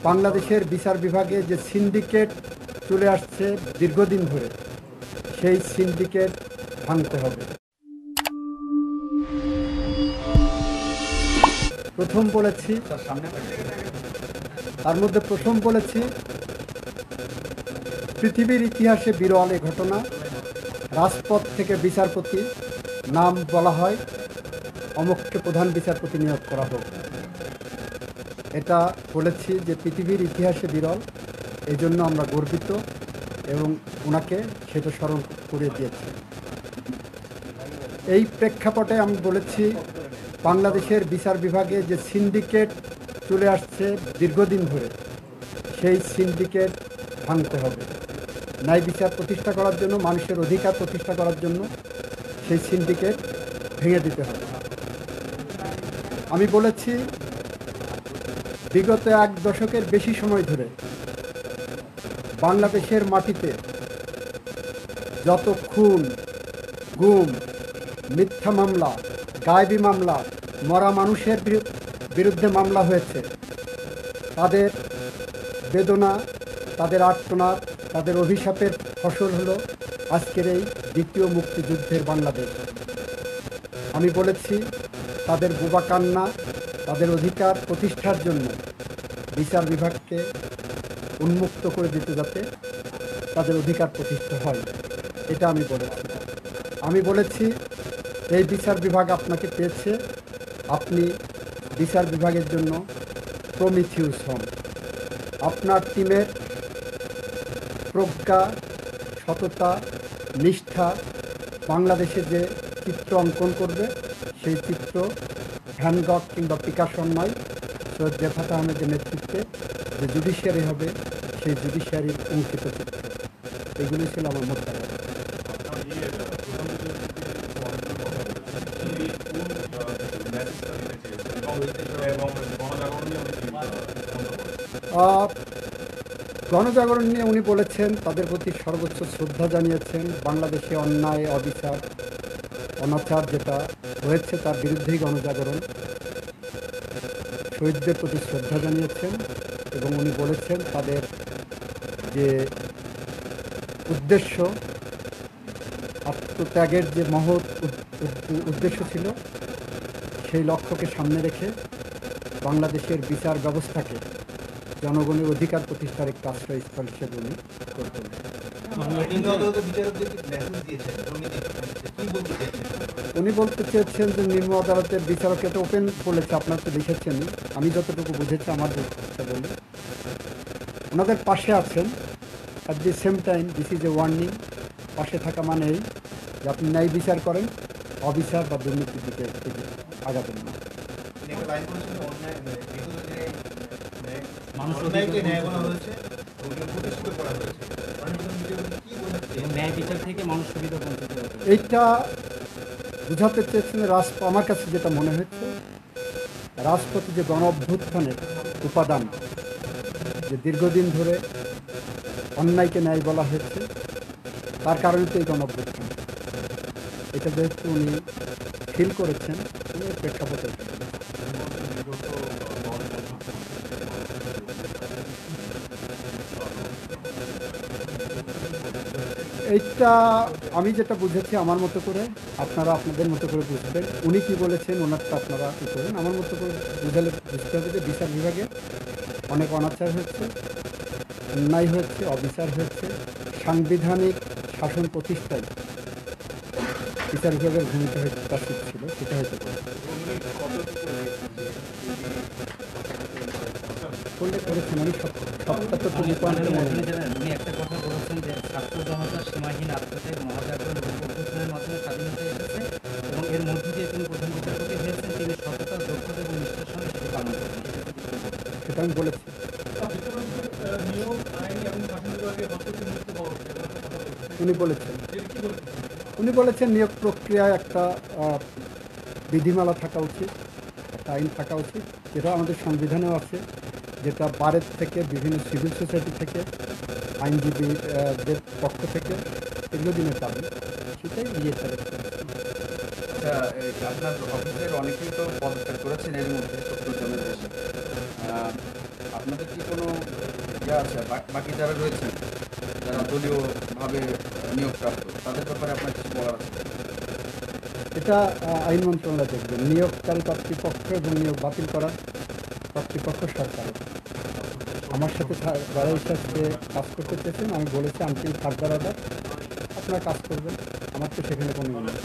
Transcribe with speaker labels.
Speaker 1: বাংলাদেশের বিচার বিভাগে যে সিন্ডিকেট চলে আসছে দীর্ঘদিন ধরে, সেই সিন্ডিকেট ভাঙতে হবে। প্রথম বলেছি, তার মধ্যে প্রথম বলেছি পৃথিবীর ইতিহাসে বিরল এ ঘটনা, রাজপথ থেকে বিচারপতি নাম বলা হয়, অমুককে প্রধান বিচারপতি নিয়োগ করা হোক। এটা বলেছি যে পৃথিবীর ইতিহাসে বিরল, এই জন্য আমরা গর্বিত এবং ওনাকে সেটা স্মরণ করে দিয়েছি। এই প্রেক্ষাপটে আমি বলেছি বাংলাদেশের বিচার বিভাগে যে সিন্ডিকেট চলে আসছে দীর্ঘদিন ধরে, সেই সিন্ডিকেট ভাঙতে হবে। ন্যায় বিচার প্রতিষ্ঠা করার জন্য, মানুষের অধিকার প্রতিষ্ঠা করার জন্য সেই সিন্ডিকেট ভেঙে দিতে হবে। আমি বলেছি বিগত এক দশকের বেশি সময় ধরে বাংলাদেশের মাটিতে যত খুন, গুম, মিথ্যা মামলা, গায়েবী মামলা, মরা মানুষের বিরুদ্ধে মামলা হয়েছে, তাদের বেদনা, তাদের আর্তনাদ, তাদের অভিশাপের ফসল হলো আজকের এই দ্বিতীয় মুক্তিযুদ্ধের বাংলাদেশ। আমি বলেছি তাদের বোবা কান্না, তাদের অধিকার প্রতিষ্ঠার জন্য বিচার বিভাগকে উন্মুক্ত করে দিতে, যাতে তাদের অধিকার প্রতিষ্ঠা হয়, এটা আমি বলেছি। আমি বলেছি এই বিচার বিভাগ আপনাকে পেয়েছে, আপনি বিচার বিভাগের জন্য প্রমিথিউস হন। আপনার টিমের প্রজ্ঞা, সততা, নিষ্ঠা বাংলাদেশে যে চিত্র অঙ্কন করবে, সেই চিত্র ভ্যান গগ কিংবা পিকাসোর নয়, সৈয়দ রেফাত আহমেদের নেতৃত্বে যে জুডিশিয়ারি হবে, সেই জুডিশিয়ারির অঙ্কিত চিত্র। এগুলি ছিল আমার মোদ্দা। গণজাগরণ নিয়ে উনি বলেছেন তাদের প্রতি সর্বোচ্চ শ্রদ্ধা জানিয়েছেন। বাংলাদেশে অন্যায়, অবিচার, অনাচার যেটা হয়েছে তার বিরুদ্ধেই গণজাগরণ। শহীদদের প্রতি শ্রদ্ধা জানিয়েছেন এবং উনি বলেছেন তাদের যে উদ্দেশ্য, আত্মত্যাগের যে মহৎ উদ্দেশ্য ছিল, সেই লক্ষ্যকে সামনে রেখে বাংলাদেশের বিচার ব্যবস্থাকে জনগণের অধিকার প্রতিষ্ঠার একটি আশ্রয়স্থল হিসেবে উনি করতেন। উনি বলতে চেয়েছেন যে নিম্ন আদালতের বিচারক, এটা ওপেন বলেছে, আপনার তো লিখেছেন, আমি যতটুকু বুঝেছি আমার বলে ওনাদের পাশে আছেন। At the same time this is a warning. পাশে থাকা মানে এই যে আপনি ন্যায় বিচার করেন, অবিচার বা দুর্নীতির দিকে আগাবেন না। এইটা বুঝাতে চেয়েছেন আমার কাছে যেটা মনে হচ্ছে, রাজপথে যে গণ অভ্যুত্থানের উপাদান, যে দীর্ঘদিন ধরে অন্যায়কে ন্যায় বলা হয়েছে, তার কারণে তো এই গণ অভ্যুত্থান। এটা যেহেতু উনি ফিল করেছেন, প্রেক্ষাপটে এইটা আমি যেটা বুঝেছি আমার মতো করে, আপনারা আপনাদের মতো করে বুঝবেন। উনি কি বলেছেন ওনারটা আপনারা কী করেন, আমার মতো করে বুঝালে বুঝতে হবে যে বিচার বিভাগে অনেক অনাচার হয়েছে, অন্যায় হয়েছে, অবিচার হয়েছে। সাংবিধানিক শাসন প্রতিষ্ঠায় বিচার বিভাগের ভূমিকা হয়তো তার ছিল, সেটা হয়তো করলে করেছেন। আমি সবটা তো উনি একটা কথা বলেছেন যে ছাত্র জনতার সীমাহীন আত্মত্যাগ, মহাজাগরণ অভ্যুত্থানের মাধ্যমে স্বাধীনতা এসেছে এবং এর মধ্য দিয়ে তিনি প্রধান বিচারপতি হয়েছেন। তিনি সততা, দক্ষতা এবং নিষ্ঠার সঙ্গে সেটি পালন করেন, সেটা আমি বলেছি। উনি বলেছেন নিয়োগ প্রক্রিয়ায় একটা বিধিমালা থাকা উচিত, একটা আইন থাকা উচিত, যেটা আমাদের সংবিধানেও আছে, যেটা বারের থেকে, বিভিন্ন সিভিল সোসাইটি থেকে, আইনজীবীদের পক্ষ থেকে এগুলো দিনের দাবি, সেটাই নিয়ে তাদের। আপনার অফিসের অনেকেই তো পদত্যাগ করেছেন এর মধ্যে, 70 জনের বেশি।
Speaker 2: আপনাদের কি কোনো ইয়ে আছে বাকি যারা রয়েছেন যারা দলীয়ভাবে নিয়োগপ্রাপ্ত তাদের ব্যাপারে আপনার কিছু বলার আছে?
Speaker 1: এটা আইন মন্ত্রণালয় দেখবেন। নিয়োগকারী কর্তৃপক্ষ এবং নিয়োগ বাতিল করা কর্তৃপক্ষ সরকার। আমার সাথে যারা এই সাথে কাজ করতে চেয়েছেন আমি বলেছি আনটিল ফার্দার অর্ডার আপনারা কাজ করবেন, আমার তো সেখানে কোনো ইয়ে নেই।